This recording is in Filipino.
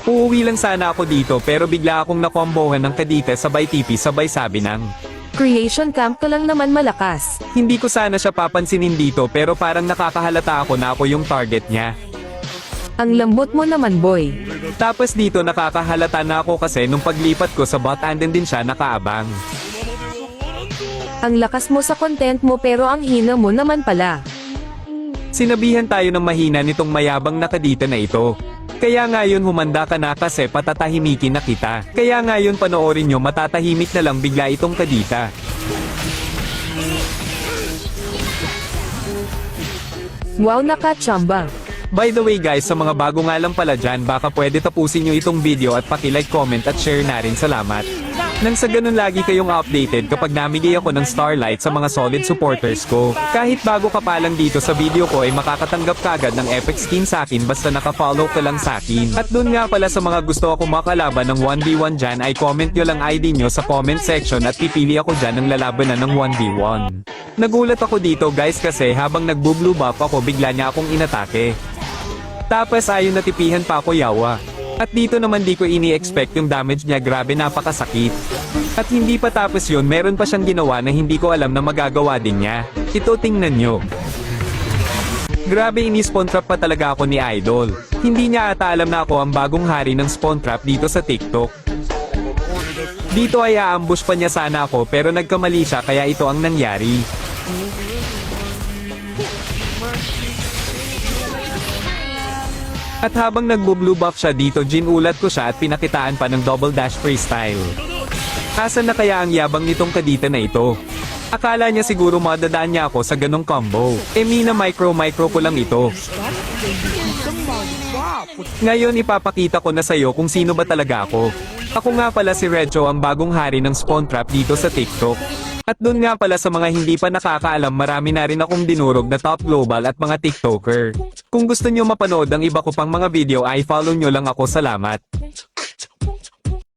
Uuwi lang sana ako dito pero bigla akong nakombohan ng Kadite sabay TP sabay sabi ng Creation camp ka lang naman malakas. hindi ko sana siya papansinin dito pero parang nakakahalata ako na ako yung target niya. Ang lambot mo naman boy. Tapos dito nakakahalata na ako kasi nung paglipat ko sa bot andin din siya nakaabang. Ang lakas mo sa content mo pero ang hina mo naman pala. Sinabihan tayo ng mahina nitong mayabang na Kadita na ito. Kaya ngayon humanda ka na kasi patatahimikin na kita. Kaya ngayon panoorin nyo matatahimik na lang bigla itong Kadita. Wow, nakachamba. By the way guys, sa mga bago nga lang pala dyan, baka pwede tapusin nyo itong video at paki-like, comment at share na rin. Salamat. Nang sa ganun lagi kayong updated kapag namigay ako ng starlight sa mga solid supporters ko. Kahit bago ka pa lang dito sa video ko ay makakatanggap ka agad ng epic skin sa akin basta naka-follow ka lang sa akin. At dun nga pala sa mga gusto ako makalaban ng 1v1 dyan ay comment nyo lang ID nyo sa comment section at pipili ako dyan ng lalabanan ng 1v1. Nagulat ako dito guys kasi habang nagbo-blue buff ako bigla niya akong inatake. Tapos ayun natipihan pa ako yawa. At dito naman di ko ini-expect yung damage niya, grabe napakasakit. At hindi pa tapos yun, meron pa siyang ginawa na hindi ko alam na magagawa din niya. Ito tingnan nyo. Grabe ini-spawn trap pa talaga ako ni Idol. Hindi niya ata alam na ako ang bagong hari ng spawn trap dito sa TikTok. Dito ay aambush pa niya sana ako pero nagkamali siya kaya ito ang nangyari. At habang nagbo-blue buff siya dito, ginulat ko siya at pinakitaan pa ng double dash freestyle. Asan na kaya ang yabang nitong Kadita na ito? Akala niya siguro madadaan niya ako sa ganong combo. Mina micro ko lang ito. Ngayon ipapakita ko na sa'yo kung sino ba talaga ako. Ako nga pala si Recho, ang bagong hari ng spawn trap dito sa TikTok. At dun nga pala sa mga hindi pa nakakaalam, marami na rin akong dinurog na top global at mga TikToker. Kung gusto nyo mapanood ang iba ko pang mga video ay follow nyo lang ako. Salamat.